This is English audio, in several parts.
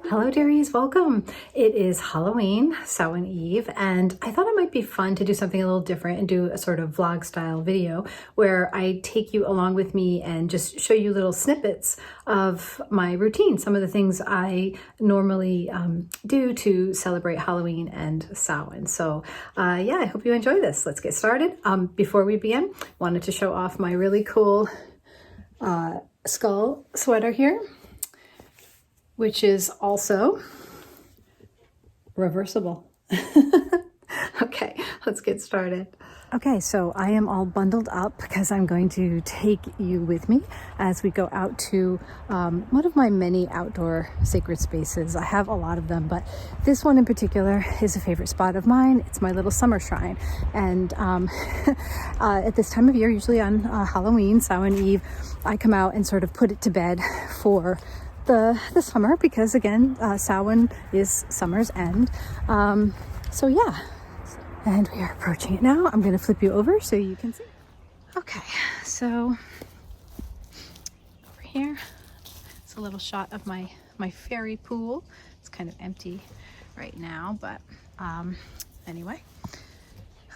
Hello dearies, welcome. It is Halloween, Samhain Eve, and I thought it might be fun to do something a little different and do a sort of vlog style video where I take you along with me and just show you little snippets of my routine, some of the things I normally do to celebrate Halloween and Samhain. So yeah, I hope you enjoy this. Let's get started. Before we begin, wanted to show off my really cool skull sweater here, which is also reversible. Okay, let's get started. Okay, so I am all bundled up because I'm going to take you with me as we go out to one of my many outdoor sacred spaces. I have a lot of them, but this one in particular is a favorite spot of mine. It's my little summer shrine. And at this time of year, usually on Halloween, Samhain Eve, I come out and sort of put it to bed for the summer, because again, Samhain is summer's end. So yeah, and we are approaching it now. I'm going to flip you over so you can see. Okay, so over here, it's a little shot of my fairy pool. It's kind of empty right now, but anyway.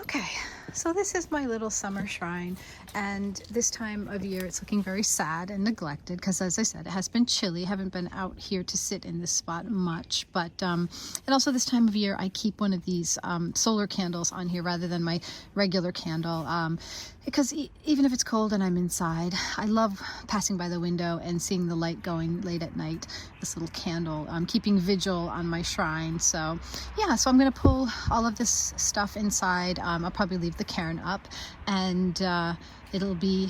Okay, so this is my little summer shrine, and this time of year it's looking very sad and neglected because, as I said, it has been chilly. I haven't been out here to sit in this spot much, but and also this time of year I keep one of these solar candles on here rather than my regular candle, because even if it's cold and I'm inside, I love passing by the window and seeing the light going late at night. This little candle, keeping vigil on my shrine. So yeah, so I'm gonna pull all of this stuff inside. I'll probably leave the cairn up, and it'll be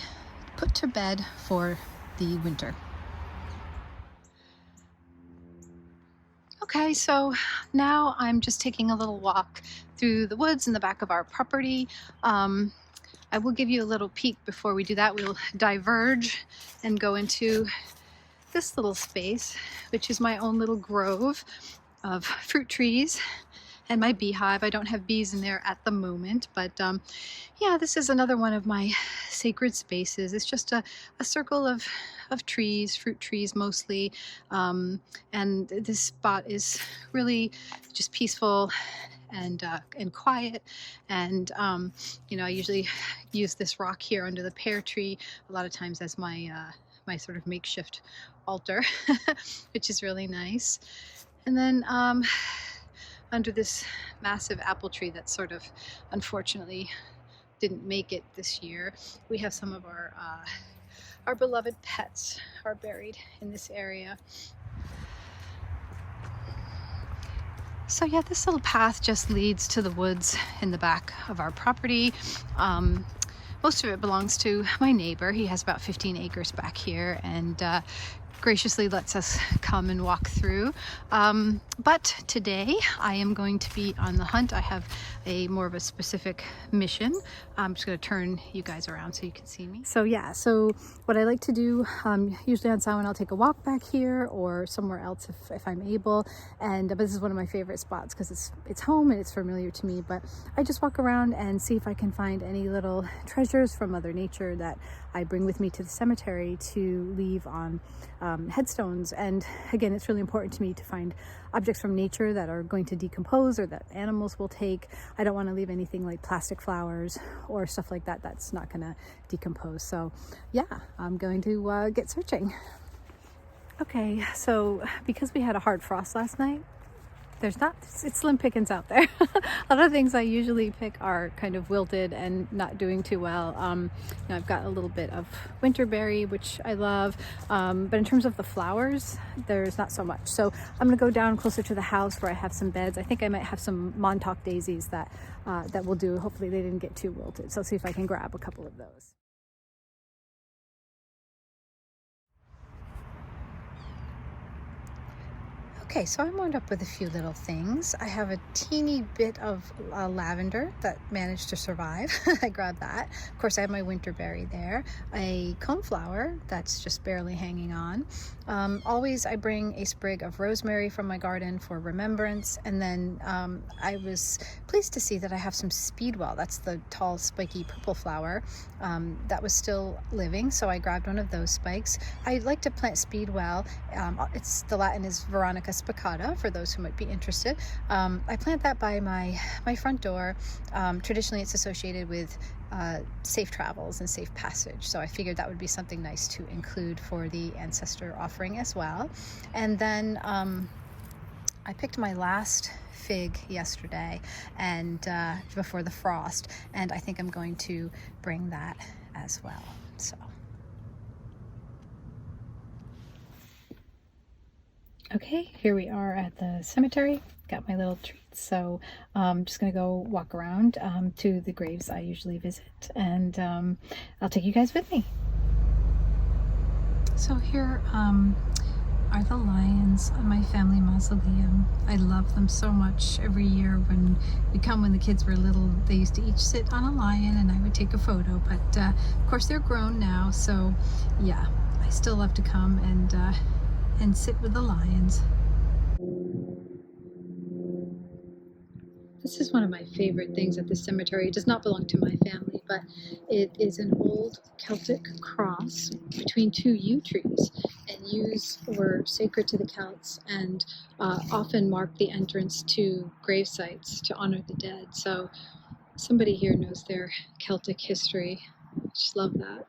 put to bed for the winter. Okay, so now I'm just taking a little walk through the woods in the back of our property. I will give you a little peek before we do that. We'll diverge and go into this little space, which is my own little grove of fruit trees and my beehive. I don't have bees in there at the moment, but yeah, this is another one of my sacred spaces. It's just a circle of trees, fruit trees mostly, and this spot is really just peaceful and quiet. And you know, I usually use this rock here under the pear tree a lot of times as my my sort of makeshift altar, which is really nice. And then under this massive apple tree that sort of unfortunately didn't make it this year, we have some of our beloved pets are buried in this area. So yeah, this little path just leads to the woods in the back of our property. Most of it belongs to my neighbor. He has about 15 acres back here, and graciously lets us come and walk through. But today I am going to be on the hunt. I have more of a specific mission. I'm just going to turn you guys around so you can see me. So yeah, so what I like to do, usually on Samhain I'll take a walk back here or somewhere else if I'm able. And but this is one of my favorite spots because it's home and it's familiar to me. But I just walk around and see if I can find any little treasures from Mother Nature that I bring with me to the cemetery to leave on headstones. And again, it's really important to me to find objects from nature that are going to decompose or that animals will take. I don't want to leave anything like plastic flowers or stuff like that that's not going to decompose. So yeah, I'm going to get searching. Okay, so because we had a hard frost last night, it's slim pickings out there. A lot of things I usually pick are kind of wilted and not doing too well. You know, I've got a little bit of winterberry, which I love, but in terms of the flowers, there's not so much. So I'm gonna go down closer to the house where I have some beds. I think I might have some Montauk daisies that will do. Hopefully they didn't get too wilted. So I'll see if I can grab a couple of those. Okay, so I wound up with a few little things. I have a teeny bit of lavender that managed to survive. I grabbed that. Of course, I have my winterberry there. A coneflower that's just barely hanging on. Always I bring a sprig of rosemary from my garden for remembrance. And then I was pleased to see that I have some speedwell. That's the tall, spiky purple flower that was still living. So I grabbed one of those spikes. I like to plant speedwell. The Latin is Veronica spicata, for those who might be interested. I plant that by my front door. Traditionally, it's associated with safe travels and safe passage. So I figured that would be something nice to include for the ancestor offering as well. And then I picked my last fig yesterday and before the frost, and I think I'm going to bring that as well. So. Okay, here we are at the cemetery. Got my little treats, so I'm just gonna go walk around to the graves I usually visit, and I'll take you guys with me. So here are the lions on my family mausoleum. I love them so much. Every year when the kids were little, they used to each sit on a lion and I would take a photo, but of course they're grown now, so yeah, I still love to come and sit with the lions. This is one of my favorite things at the cemetery. It does not belong to my family, but it is an old Celtic cross between two yew trees, and yews were sacred to the Celts and often marked the entrance to grave sites to honor the dead. So somebody here knows their Celtic history. Just love that.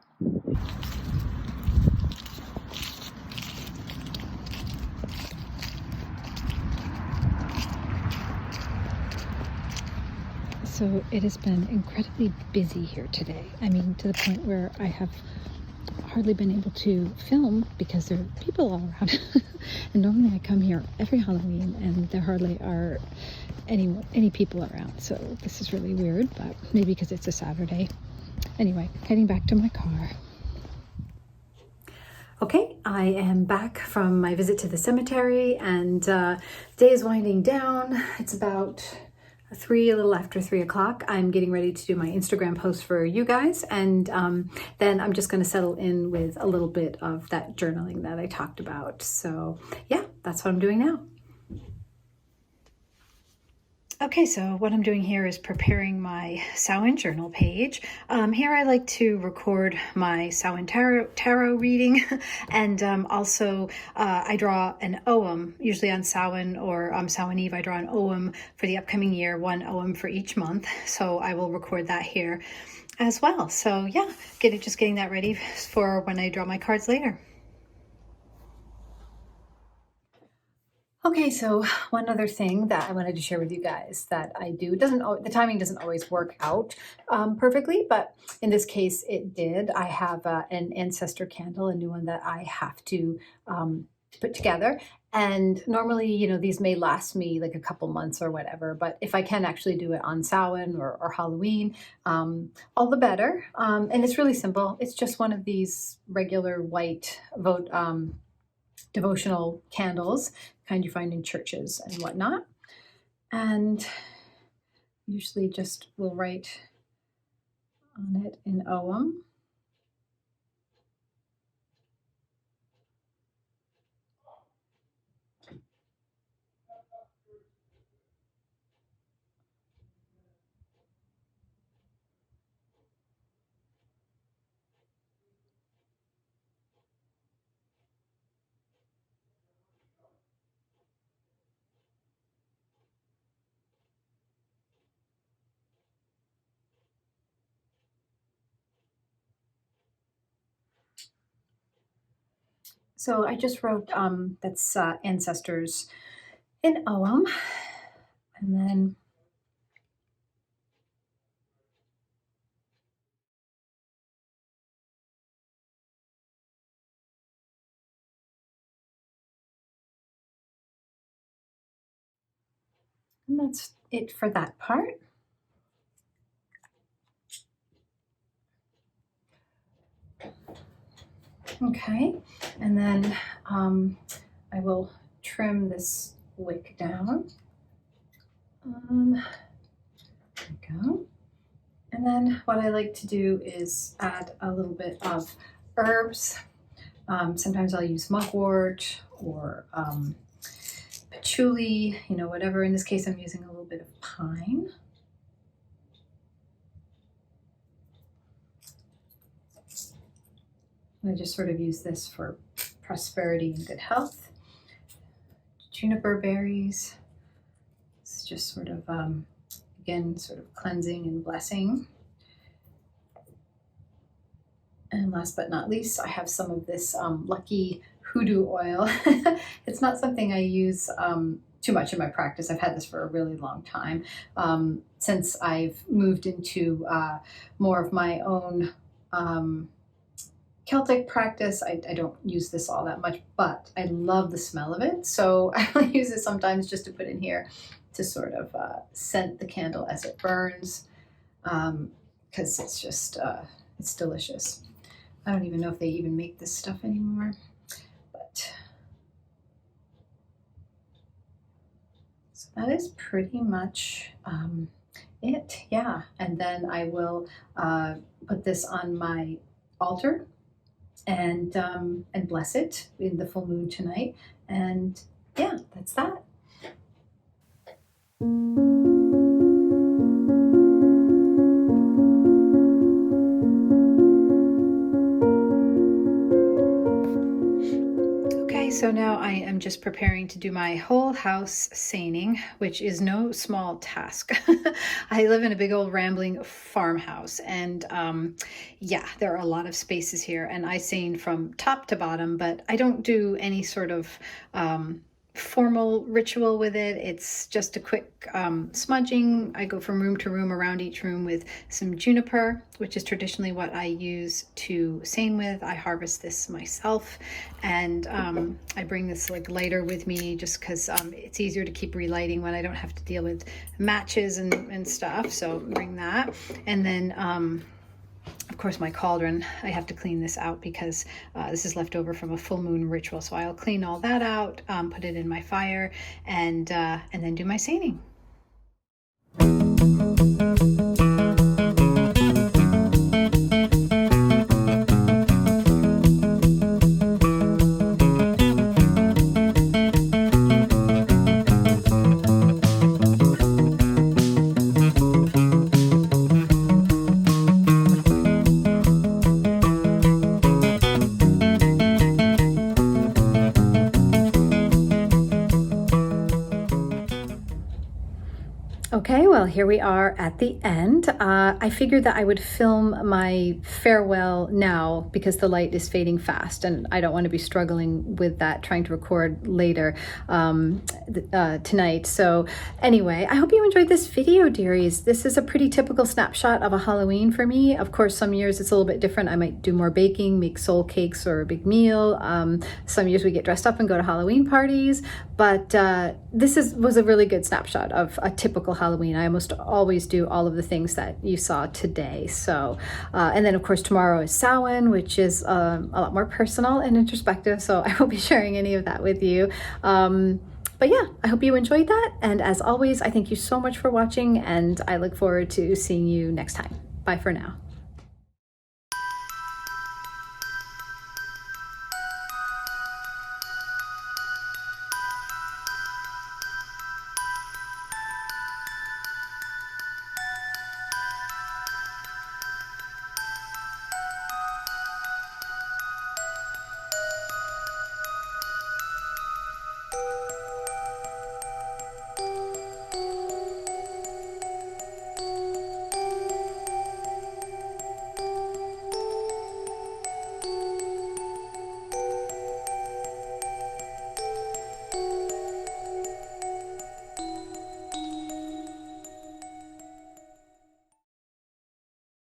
So it has been incredibly busy here today. I mean, to the point where I have hardly been able to film because there are people all around. And normally I come here every Halloween and there hardly are any people around. So this is really weird, but maybe because it's a Saturday. Anyway, heading back to my car. Okay, I am back from my visit to the cemetery, and the day is winding down. It's about a little after 3 o'clock. I'm getting ready to do my Instagram post for you guys, and then I'm just going to settle in with a little bit of that journaling that I talked about. So yeah, that's what I'm doing now. Okay, so what I'm doing here is preparing my Samhain journal page. Here I like to record my Samhain tarot reading, and also I draw an ogham, usually on Samhain or Samhain Eve. I draw an ogham for the upcoming year, one ogham for each month. So I will record that here as well. So yeah, just getting that ready for when I draw my cards later. Okay, so one other thing that I wanted to share with you guys that I do, the timing doesn't always work out perfectly, but in this case it did. I have an ancestor candle, a new one that I have to put together. And normally, these may last me like a couple months or whatever, but if I can actually do it on Samhain or Halloween, all the better. And it's really simple. It's just one of these regular white devotional candles, kind you find in churches and whatnot. And usually just will write on it in ogham. So I just wrote that's ancestors in ogham, and then that's it for that part. Okay, and then I will trim this wick down. There we go. And then what I like to do is add a little bit of herbs. Sometimes I'll use mugwort or patchouli, you know, whatever. In this case, I'm using a little bit of pine. I just sort of use this for prosperity and good health. Juniper berries. It's just sort of, again, sort of cleansing and blessing. And last but not least, I have some of this lucky hoodoo oil. It's not something I use too much in my practice. I've had this for a really long time. Since I've moved into more of my own Celtic practice, I don't use this all that much, but I love the smell of it. So I only use it sometimes just to put in here to sort of scent the candle as it burns, because it's just, it's delicious. I don't even know if they even make this stuff anymore, but so that is pretty much it. Yeah, and then I will put this on my altar and bless it in the full moon tonight. And yeah, that's that. So now I am just preparing to do my whole house seining, which is no small task. I live in a big old rambling farmhouse, and yeah, there are a lot of spaces here, and I seine from top to bottom, but I don't do any sort of formal ritual with it. It's just a quick smudging. I go from room to room around each room with some juniper, which is traditionally what I use to seine with. I harvest this myself, and I bring this like lighter with me just because it's easier to keep relighting when I don't have to deal with matches and stuff. So bring that, and then of course, my cauldron, I have to clean this out because this is left over from a full moon ritual. So I'll clean all that out, put it in my fire, and then do my seining. Okay, well, here we are at the end. I figured that I would film my farewell now because the light is fading fast and I don't want to be struggling with that, trying to record later tonight. So anyway, I hope you enjoyed this video, dearies. This is a pretty typical snapshot of a Halloween for me. Of course, some years it's a little bit different. I might do more baking, make soul cakes or a big meal. Some years we get dressed up and go to Halloween parties, but this was a really good snapshot of a typical Halloween. I almost always do all of the things that you saw today. So, and then of course tomorrow is Samhain, which is a lot more personal and introspective. So I won't be sharing any of that with you. But yeah, I hope you enjoyed that. And as always, I thank you so much for watching, and I look forward to seeing you next time. Bye for now.